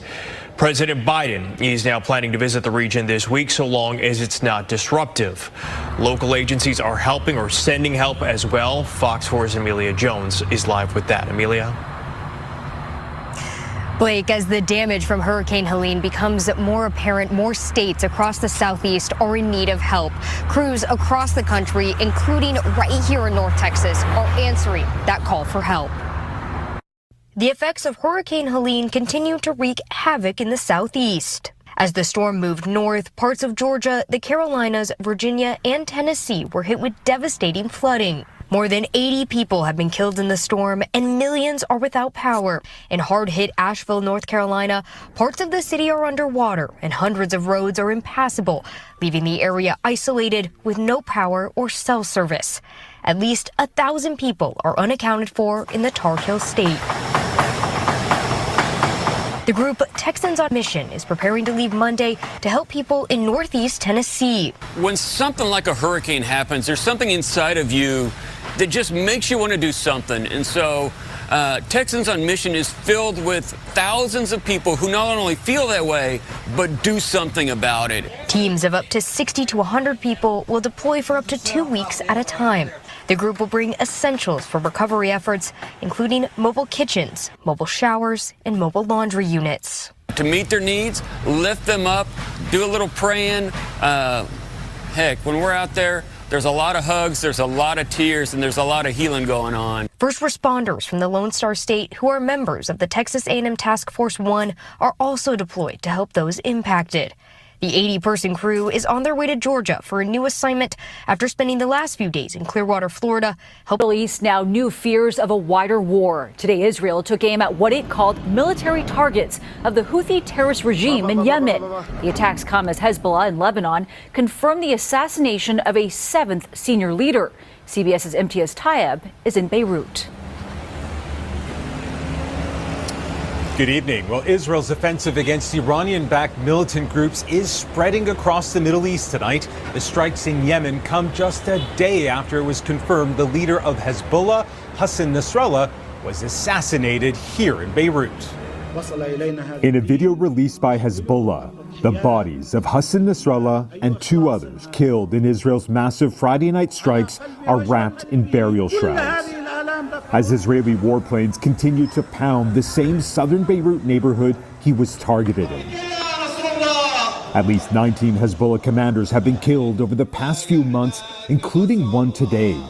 President Biden is now planning to visit the region this week so long as it's not disruptive. Local agencies are helping or sending help as well. Fox 4's Amelia Jones is live with that. Amelia? Blake, as the damage from Hurricane Helene becomes more apparent, more states across the southeast are in need of help. Crews across the country, including right here in North Texas, are answering that call for help. The effects of Hurricane Helene continue to wreak havoc in the southeast. As the storm moved north, parts of Georgia, the Carolinas, Virginia, and Tennessee were hit with devastating flooding. More than 80 people have been killed in the storm, and millions are without power. In hard-hit Asheville, North Carolina, parts of the city are underwater, and hundreds of roads are impassable, leaving the area isolated with no power or cell service. At least 1,000 people are unaccounted for in the Tar Heel State. The group Texans on Mission is preparing to leave Monday to help people in Northeast Tennessee. When something like a hurricane happens, there's something inside of you that just makes you want to do something. And so Texans on Mission is filled with thousands of people who not only feel that way, but do something about it. Teams of up to 60 to 100 people will deploy for up to 2 weeks at a time. The group will bring essentials for recovery efforts, including mobile kitchens, mobile showers, and mobile laundry units. To meet their needs, lift them up, do a little praying. Heck, when we're out there, there's a lot of hugs, there's a lot of tears, and there's a lot of healing going on. First responders from the Lone Star State, who are members of the Texas A&M Task Force 1, are also deployed to help those impacted. The 80-person crew is on their way to Georgia for a new assignment after spending the last few days in Clearwater, Florida. Middle East now new fears of a wider war. Today, Israel took aim at what it called military targets of the Houthi terrorist regime in Yemen. The attacks come as Hezbollah in Lebanon confirmed the assassination of a 7th senior leader. CBS's Imtiaz Tayeb is in Beirut. Good evening. Well, Israel's offensive against Iranian-backed militant groups is spreading across the Middle East tonight. The strikes in Yemen come just a day after it was confirmed the leader of Hezbollah, Hassan Nasrallah, was assassinated here in Beirut. In a video released by Hezbollah, the bodies of Hassan Nasrallah and 2 others killed in Israel's massive Friday night strikes are wrapped in burial shrouds. As Israeli warplanes continue to pound the same southern Beirut neighborhood he was targeted in. At least 19 Hezbollah commanders have been killed over the past few months, including one today.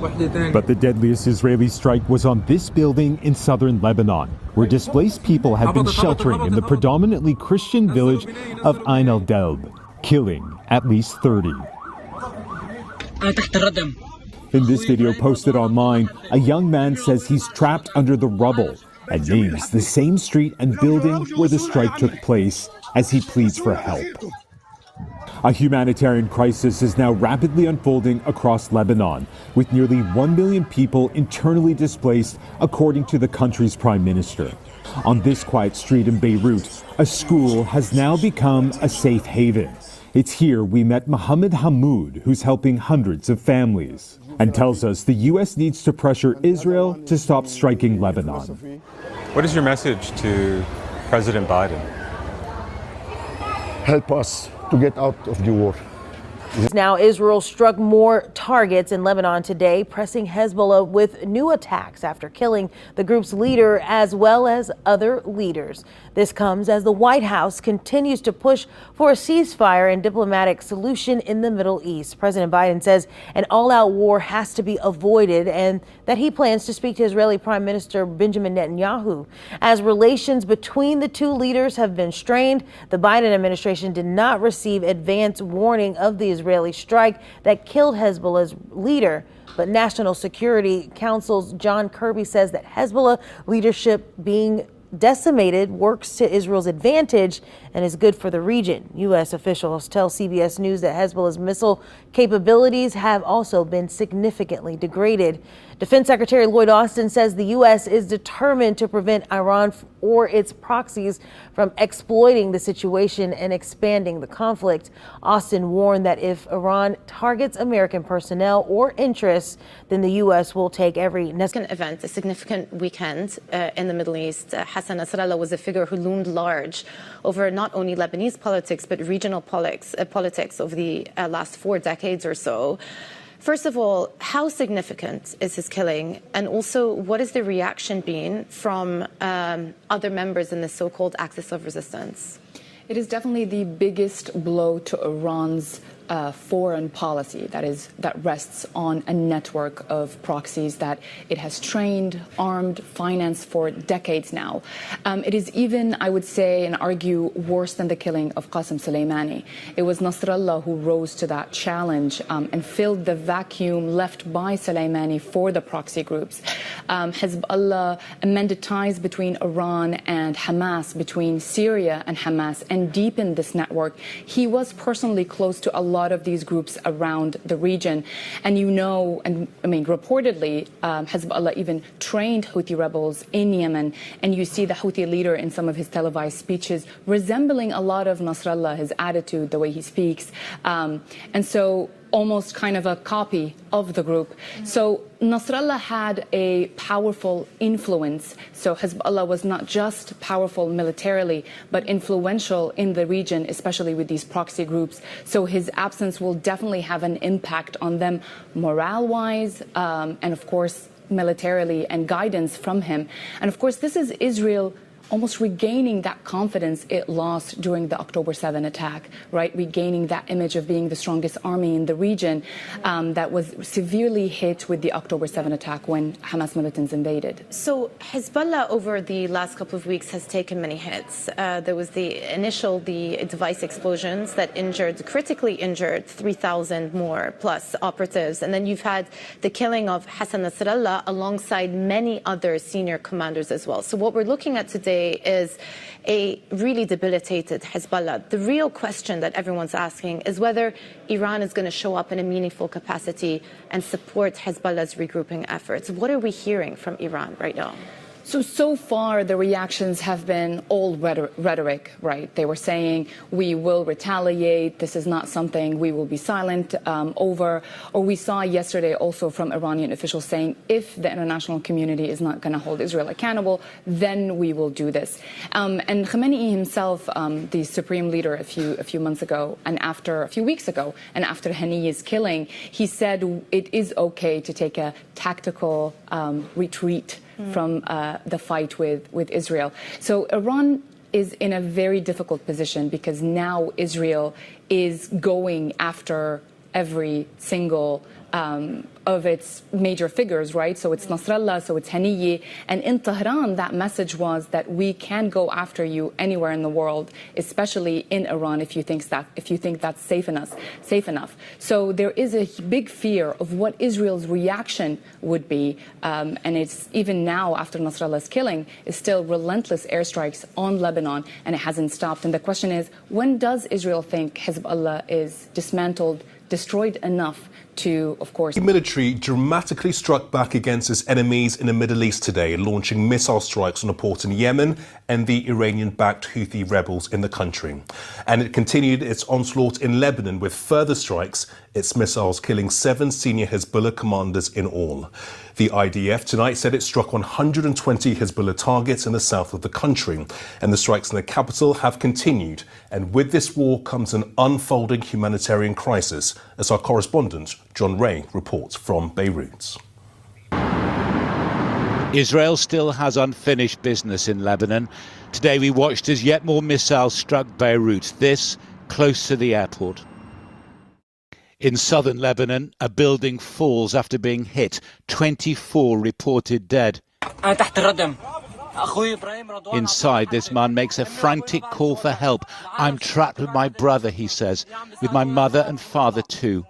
But the deadliest Israeli strike was on this building in southern Lebanon, where displaced people had been sheltering in the predominantly Christian village of Ain al-Delb, killing at least 30. In this video posted online, a young man says he's trapped under the rubble and names the same street and building where the strike took place as he pleads for help. A humanitarian crisis is now rapidly unfolding across Lebanon, with nearly 1 million people internally displaced, according to the country's prime minister. On this quiet street in Beirut, a school has now become a safe haven. It's here we met Mohammed Hamoud, who's helping hundreds of families, and tells us the U.S. needs to pressure Israel to stop striking Lebanon. What is your message to President Biden? Help us to get out of the war. Now, Israel struck more targets in Lebanon today, pressing Hezbollah with new attacks after killing the group's leader as well as other leaders. This comes as the White House continues to push for a ceasefire and diplomatic solution in the Middle East. President Biden says an all-out war has to be avoided and that he plans to speak to Israeli Prime Minister Benjamin Netanyahu. As relations between the two leaders have been strained, the Biden administration did not receive advance warning of the Israeli strike that killed Hezbollah's leader. But National Security Council's John Kirby says that Hezbollah leadership being decimated works to Israel's advantage and is good for the region. U.S. officials tell CBS News that Hezbollah's missile capabilities have also been significantly degraded. Defense Secretary Lloyd Austin says the U.S. is determined to prevent Iran or its proxies from exploiting the situation and expanding the conflict. Austin warned that if Iran targets American personnel or interests, then the U.S. will take every necessary event, a significant weekend in the Middle East. Hassan Nasrallah was a figure who loomed large over not only Lebanese politics, but regional politics over the last 4 decades or so. First of all, how significant is his killing? And also, what has the reaction been from other members in the so-called axis of resistance? It is definitely the biggest blow to Iran's foreign policy that rests on a network of proxies that it has trained, armed, financed for decades now. It is even, I would say and argue, worse than the killing of Qasem Soleimani. It was Nasrallah who rose to that challenge and filled the vacuum left by Soleimani for the proxy groups. Hezbollah amended ties between Iran and Hamas, between Syria and Hamas, and deepened this network. He was personally close to a lot of these groups around the region. And reportedly, Hezbollah even trained Houthi rebels in Yemen. And you see the Houthi leader in some of his televised speeches resembling a lot of Nasrallah, his attitude, the way he speaks. And so almost kind of a copy of the group. So Nasrallah had a powerful influence. So Hezbollah was not just powerful militarily, but influential in the region, especially with these proxy groups. So his absence will definitely have an impact on them morale-wise, and of course, militarily, and guidance from him. And of course, this is Israel almost regaining that confidence it lost during the October 7 attack, right? Regaining that image of being the strongest army in the region that was severely hit with the October 7 attack when Hamas militants invaded. So Hezbollah over the last couple of weeks has taken many hits. There was the device explosions that critically injured 3,000 more plus operatives. And then you've had the killing of Hassan Nasrallah alongside many other senior commanders as well. So what we're looking at today is a really debilitated Hezbollah. The real question that everyone's asking is whether Iran is going to show up in a meaningful capacity and support Hezbollah's regrouping efforts. What are we hearing from Iran right now? So far, the reactions have been all rhetoric, right? They were saying, we will retaliate, this is not something we will be silent over. Or we saw yesterday also from Iranian officials saying, if the international community is not going to hold Israel accountable, then we will do this. And Khamenei himself, the supreme leader a few months ago, and a few weeks ago, and after Haniyeh's killing, he said it is okay to take a tactical retreat from the fight with Israel. So Iran is in a very difficult position because now Israel is going after every single of its major figures, right? So it's Nasrallah, so it's Haniyeh. And in Tehran, that message was that we can go after you anywhere in the world, especially in Iran, if you think that's safe enough. So there is a big fear of what Israel's reaction would be. And it's even now, after Nasrallah's killing, is still relentless airstrikes on Lebanon, and it hasn't stopped. And the question is, when does Israel think Hezbollah is dismantled, destroyed enough to, of course... The military dramatically struck back against its enemies in the Middle East today, launching missile strikes on a port in Yemen and the Iranian-backed Houthi rebels in the country. And it continued its onslaught in Lebanon with further strikes, its missiles killing 7 senior Hezbollah commanders in all. The IDF tonight said it struck 120 Hezbollah targets in the south of the country, and the strikes in the capital have continued. And with this war comes an unfolding humanitarian crisis, as our correspondent John Ray reports from Beirut. Israel still has unfinished business in Lebanon. Today we watched as yet more missiles struck Beirut, this close to the airport. In southern Lebanon, a building falls after being hit. 24 reported dead. Inside, this man makes a frantic call for help. I'm trapped with my brother, he says, with my mother and father too.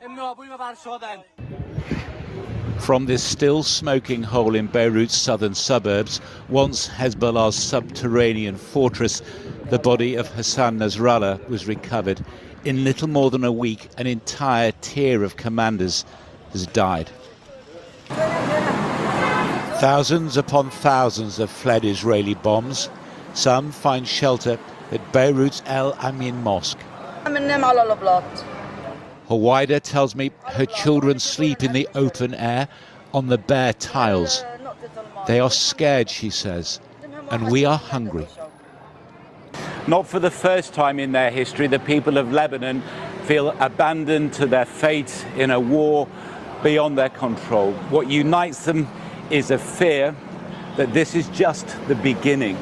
From this still smoking hole in Beirut's southern suburbs, once Hezbollah's subterranean fortress, the body of Hassan Nasrallah was recovered. In little more than a week, an entire tier of commanders has died. Thousands upon thousands have fled Israeli bombs. Some find shelter at Beirut's El Amin Mosque. Hawaida tells me her children sleep in the open air on the bare tiles. They are scared, she says, and we are hungry. Not for the first time in their history, the people of Lebanon feel abandoned to their fate in a war beyond their control. What unites them is a fear that this is just the beginning.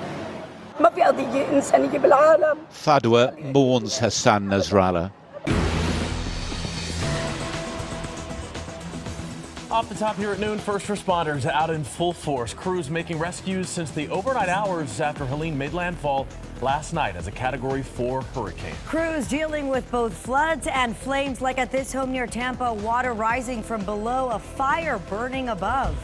Fadwa mourns Hassan Nasrallah. Off the top here at noon, first responders out in full force. Crews making rescues since the overnight hours after Helene made landfall last night as a Category 4 hurricane. Crews dealing with both floods and flames, like at this home near Tampa, water rising from below, a fire burning above.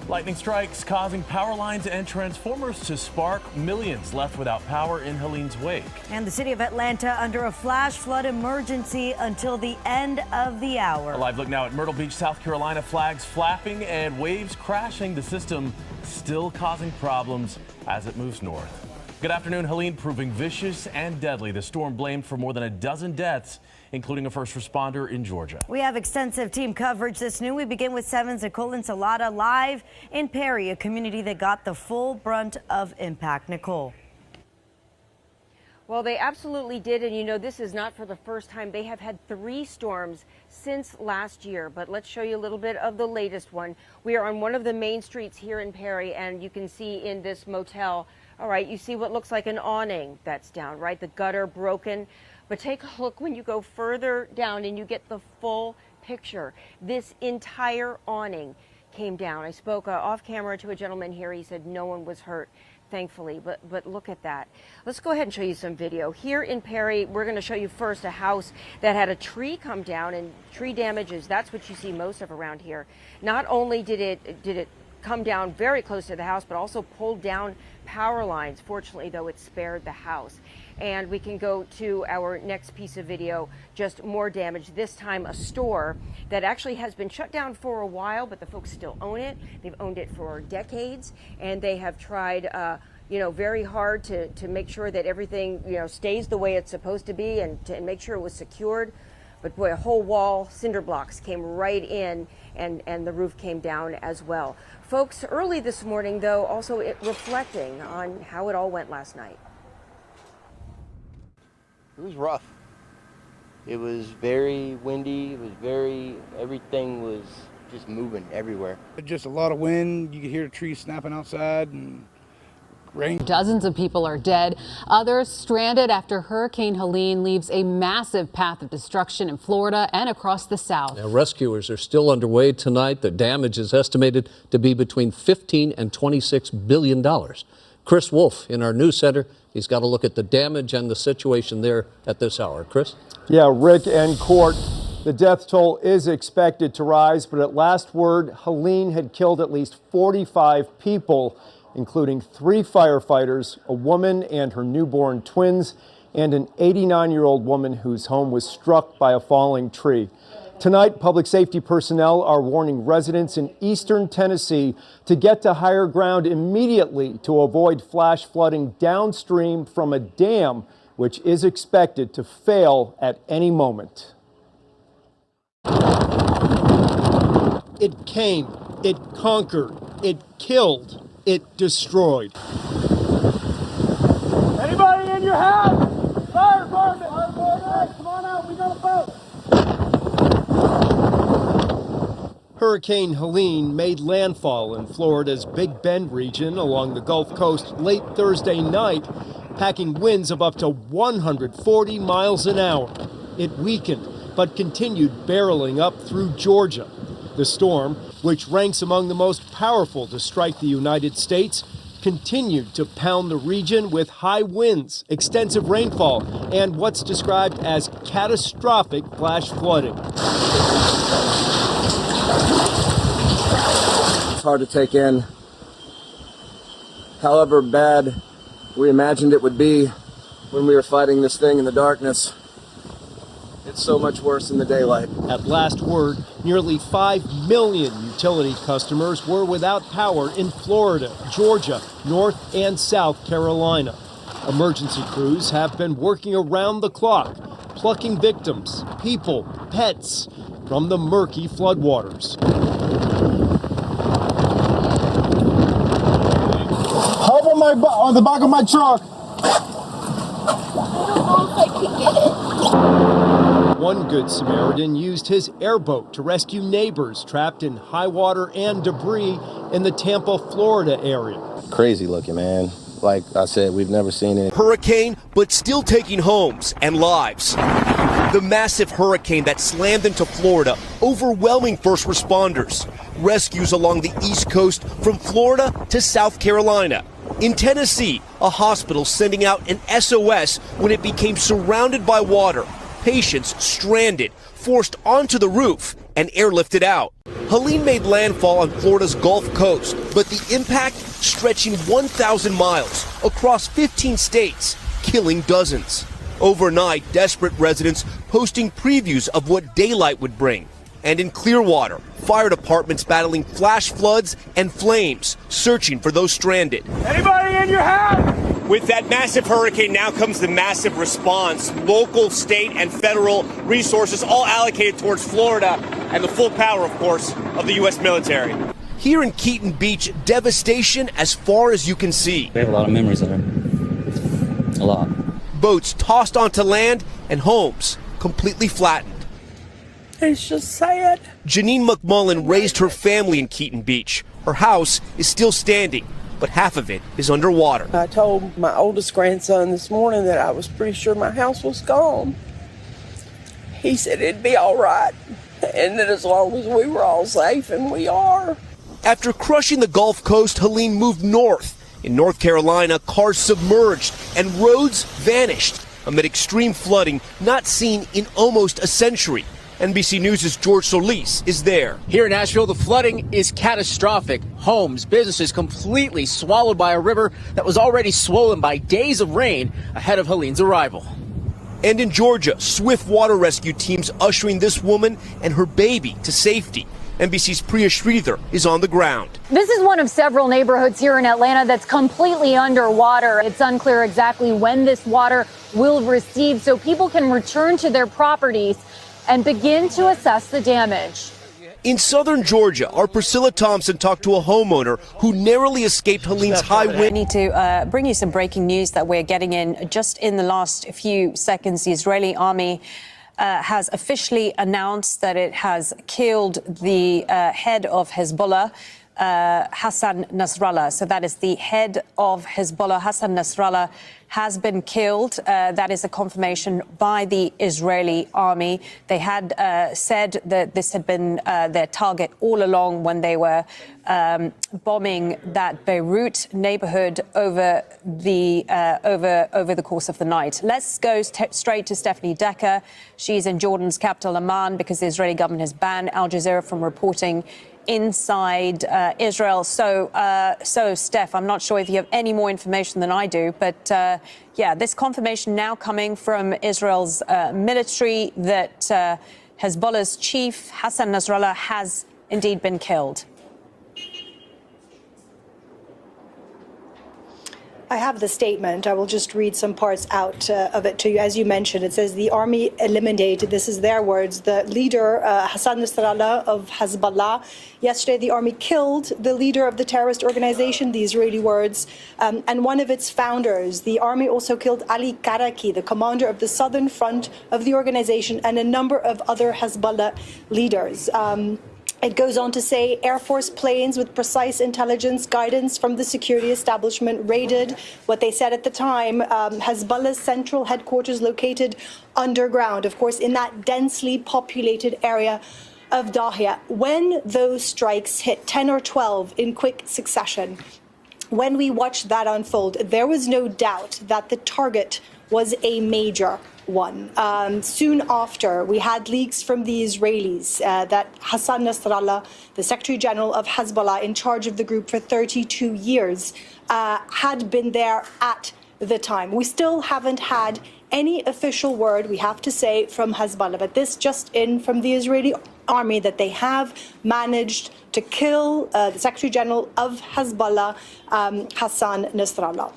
Lightning strikes causing power lines and transformers to spark. Millions left without power in Helene's wake. And the city of Atlanta under a flash flood emergency until the end of the hour. A live look now at Myrtle Beach, South Carolina. Flags flapping and waves crashing. The system still causing problems as it moves north. Good afternoon. Helene proving vicious and deadly. The storm blamed for more than a dozen deaths, including a first responder in Georgia. We have extensive team coverage this noon. We begin with 7's Nicole Ensalada live in Perry, a community that got the full brunt of impact. Nicole. Well, they absolutely did. And you know, this is not for the first time. They have had 3 storms since last year. But let's show you a little bit of the latest one. We are on one of the main streets here in Perry, and you can see in this motel, all right, you see what looks like an awning that's down, right? The gutter broken. But take a look when you go further down and you get the full picture. This entire awning came down. I spoke off camera to a gentleman here. He said no one was hurt, thankfully, but look at that. Let's go ahead and show you some video. Here in Perry, we're going to show you first a house that had a tree come down, and tree damages, that's what you see most of around here. Not only did it come down very close to the house, but also pulled down power lines. Fortunately, though, it spared the house. And we can go to our next piece of video, just more damage, this time a store that actually has been shut down for a while, but the folks still own it. They've owned it for decades, and they have tried very hard to make sure that everything, stays the way it's supposed to be, and to make sure it was secured. But boy, a whole wall, cinder blocks came right in, and the roof came down as well. Folks, early this morning, though, also reflecting on how it all went last night. It was rough. It was very windy. Everything was just moving everywhere. Just a lot of wind. You could hear the trees snapping outside and rain. Dozens of people are dead. Others stranded after Hurricane Helene leaves a massive path of destruction in Florida and across the South. Now, rescuers are still underway tonight. The damage is estimated to be between $15 and $26 billion. Chris Wolf in our news center. He's got a look at the damage and the situation there at this hour. Chris? Yeah, Rick and Court, the death toll is expected to rise, but at last word, Helene had killed at least 45 people, including 3 firefighters, a woman and her newborn twins, and an 89-year-old woman whose home was struck by a falling tree. Tonight, public safety personnel are warning residents in eastern Tennessee to get to higher ground immediately to avoid flash flooding downstream from a dam, which is expected to fail at any moment. It came, it conquered, it killed, it destroyed. Anybody in your house? Fire department! Come on out, we got a boat! Hurricane Helene made landfall in Florida's Big Bend region along the Gulf Coast late Thursday night, packing winds of up to 140 miles an hour. It weakened, but continued barreling up through Georgia. The storm, which ranks among the most powerful to strike the United States, continued to pound the region with high winds, extensive rainfall, and what's described as catastrophic flash flooding. It's hard to take in. However bad we imagined it would be when we were fighting this thing in the darkness, it's so much worse in the daylight. At last word, nearly 5 million utility customers were without power in Florida, Georgia, North and South Carolina. Emergency crews have been working around the clock, plucking victims, people, pets from the murky floodwaters. Help on the back of my truck. One Good Samaritan used his airboat to rescue neighbors trapped in high water and debris in the Tampa, Florida area. Crazy looking, man. like I said, we've never seen it. Hurricane, but still taking homes and lives. The massive hurricane that slammed into Florida, overwhelming first responders. Rescues along the East Coast from Florida to South Carolina. In Tennessee, a hospital sending out an SOS when it became surrounded by water. Patients stranded, forced onto the roof, and airlifted out. Helene made landfall on Florida's Gulf Coast, but the impact stretching 1,000 miles across 15 states, killing dozens. Overnight, desperate residents posting previews of what daylight would bring. And in Clearwater, fire departments battling flash floods and flames, searching for those stranded. Anybody in your house? With that massive hurricane now comes the massive response. Local, state, and federal resources all allocated towards Florida and the full power, of course, of the U.S. military. Here in Keaton Beach, devastation as far as you can see. We have a lot of memories there. A lot. Boats tossed onto land and homes completely flattened. It's just sad. Janine McMullen raised her family in Keaton Beach. Her house is still standing, but half of it is underwater. I told my oldest grandson this morning that I was pretty sure my house was gone. He said it'd be all right, and that as long as we were all safe, and we are. After crushing the Gulf Coast, Helene moved north. In North Carolina, cars submerged and roads vanished amid extreme flooding not seen in almost a century. NBC News' George Solis is there. Here in Nashville, the flooding is catastrophic. Homes, businesses completely swallowed by a river that was already swollen by days of rain ahead of Helene's arrival. And in Georgia, swift water rescue teams ushering this woman and her baby to safety. NBC's Priya Sridhar is on the ground. This is one of several neighborhoods here in Atlanta that's completely underwater. It's unclear exactly when this water will recede so people can return to their properties and begin to assess the damage. In southern Georgia, our Priscilla Thompson talked to a homeowner who narrowly escaped Helene's high wind. I need to bring you some breaking news that we're getting in just in the last few seconds. The Israeli army has officially announced that it has killed the head of Hezbollah, Hassan Nasrallah. So that is the head of Hezbollah, Hassan Nasrallah, has been killed. That is a confirmation by the Israeli army. They had said that this had been their target all along when they were bombing that Beirut neighborhood over the course of the night. Let's go straight to Stephanie Decker. She's in Jordan's capital, Amman, because the Israeli government has banned Al Jazeera from reporting inside Israel. So, Steph, I'm not sure if you have any more information than I do, but yeah, this confirmation now coming from Israel's military that Hezbollah's chief, Hassan Nasrallah, has indeed been killed. I have the statement. I will just read some parts out of it to you. As you mentioned, it says the army eliminated, this is their words, the leader, Hassan Nasrallah of Hezbollah. Yesterday, the army killed the leader of the terrorist organization, the Israeli words, and one of its founders. The army also killed Ali Karaki, the commander of the southern front of the organization, and a number of other Hezbollah leaders. It goes on to say Air Force planes with precise intelligence guidance from the security establishment raided what they said at the time, Hezbollah's central headquarters located underground, of course, in that densely populated area of Dahia. When those strikes hit 10 or 12 in quick succession, when we watched that unfold, there was no doubt that the target was a major one. Soon after, we had leaks from the Israelis that Hassan Nasrallah, the Secretary General of Hezbollah, in charge of the group for 32 years, had been there at the time. We still haven't had any official word, we have to say, from Hezbollah, but this just in from the Israeli army that they have managed to kill the Secretary General of Hezbollah, Hassan Nasrallah.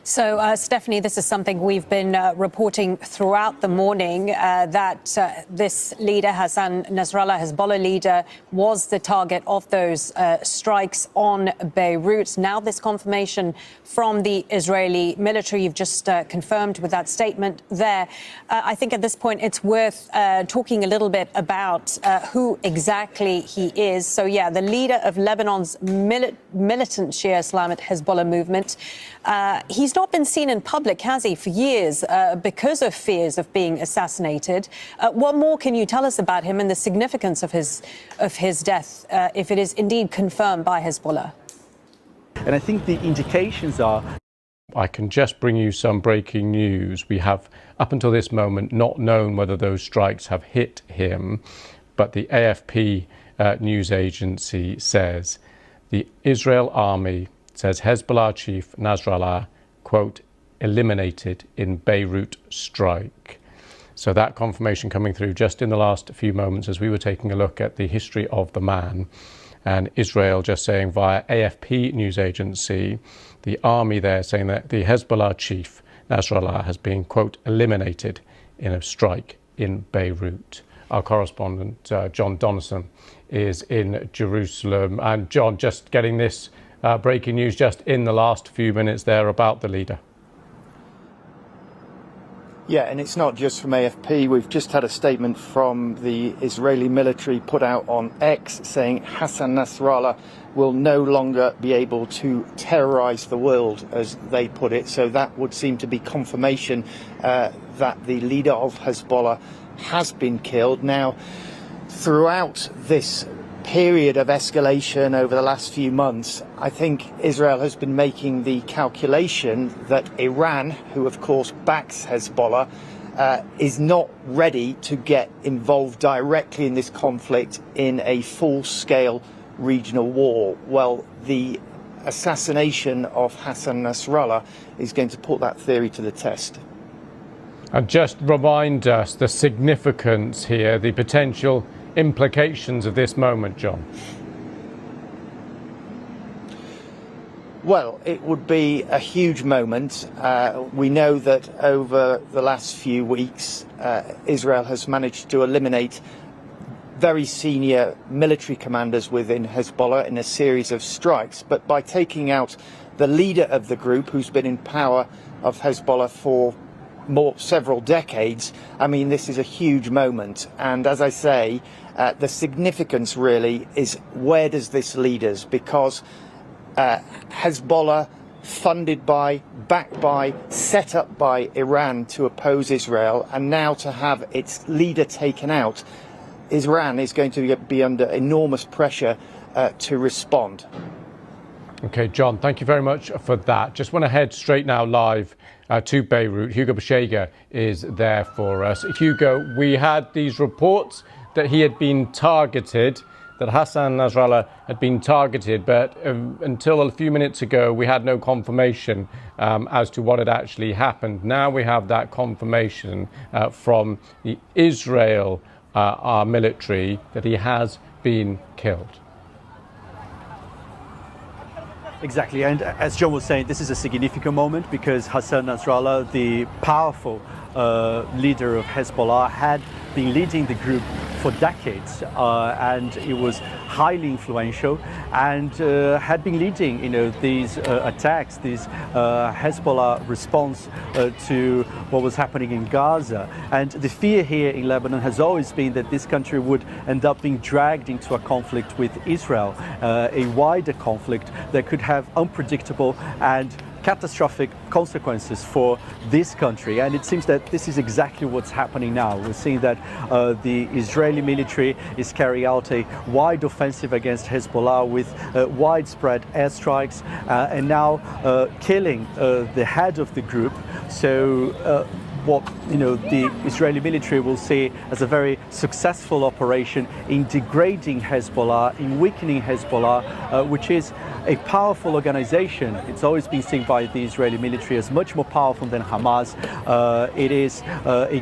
So, Stephanie, this is something we've been reporting throughout the morning, that this leader, Hassan Nasrallah, Hezbollah leader, was the target of those strikes on Beirut. Now this confirmation from the Israeli military, you've just confirmed with that statement there. I think at this point it's worth talking a little bit about who exactly he is. So, yeah, the leader of Lebanon's militant Shia Islamist Hezbollah movement. He's not been seen in public, has he, for years because of fears of being assassinated. What more can you tell us about him and the significance of his death, if it is indeed confirmed by Hezbollah? And I think the indications are... I can just bring you some breaking news. We have, up until this moment, not known whether those strikes have hit him, but the AFP news agency says the Israel army says Hezbollah chief Nasrallah, quote, eliminated in Beirut strike. So that confirmation coming through just in the last few moments as we were taking a look at the history of the man. And Israel just saying via AFP news agency, the army there saying that the Hezbollah chief, Nasrallah, has been, quote, eliminated in a strike in Beirut. Our correspondent, John Donison, is in Jerusalem. And John, just getting this breaking news just in the last few minutes there about the leader. Yeah, and it's not just from AFP. We've just had a statement from the Israeli military put out on X saying Hassan Nasrallah will no longer be able to terrorize the world, as they put it. So that would seem to be confirmation that the leader of Hezbollah has been killed. Now, throughout this period of escalation over the last few months, I think Israel has been making the calculation that Iran, who of course backs Hezbollah, is not ready to get involved directly in this conflict in a full-scale regional war. Well, the assassination of Hassan Nasrallah is going to put that theory to the test. And just remind us the significance here, the potential implications of this moment, John. Well, it would be a huge moment. We know that over the last few weeks, Israel has managed to eliminate very senior military commanders within Hezbollah in a series of strikes. But by taking out the leader of the group, who's been in power of Hezbollah for several decades, I mean, this is a huge moment. And as I say, the significance really is, where does this lead us? Because Hezbollah, funded by, backed by, set up by Iran to oppose Israel, and now to have its leader taken out, Iran is going to be under enormous pressure to respond. Okay, John, thank you very much for that. Just want to head straight now live to Beirut. Hugo Bashega is there for us. Hugo, we had these reports that he had been targeted, that Hassan Nasrallah had been targeted, but until a few minutes ago, we had no confirmation as to what had actually happened. Now we have that confirmation from the Israel our military that he has been killed. Exactly, and as John was saying, this is a significant moment because Hassan Nasrallah, the powerful leader of Hezbollah, had been leading the group for decades, and he was highly influential and had been leading, these attacks, these Hezbollah response to what was happening in Gaza. And the fear here in Lebanon has always been that this country would end up being dragged into a conflict with Israel, a wider conflict that could have unpredictable and catastrophic consequences for this country. And it seems that this is exactly what's happening now. We're seeing that the Israeli military is carrying out a wide offensive against Hezbollah with widespread airstrikes and now killing the head of the group. So what the Israeli military will see as a very successful operation in degrading Hezbollah, in weakening Hezbollah, which is a powerful organization. It's always been seen by the Israeli military as much more powerful than Hamas. It is a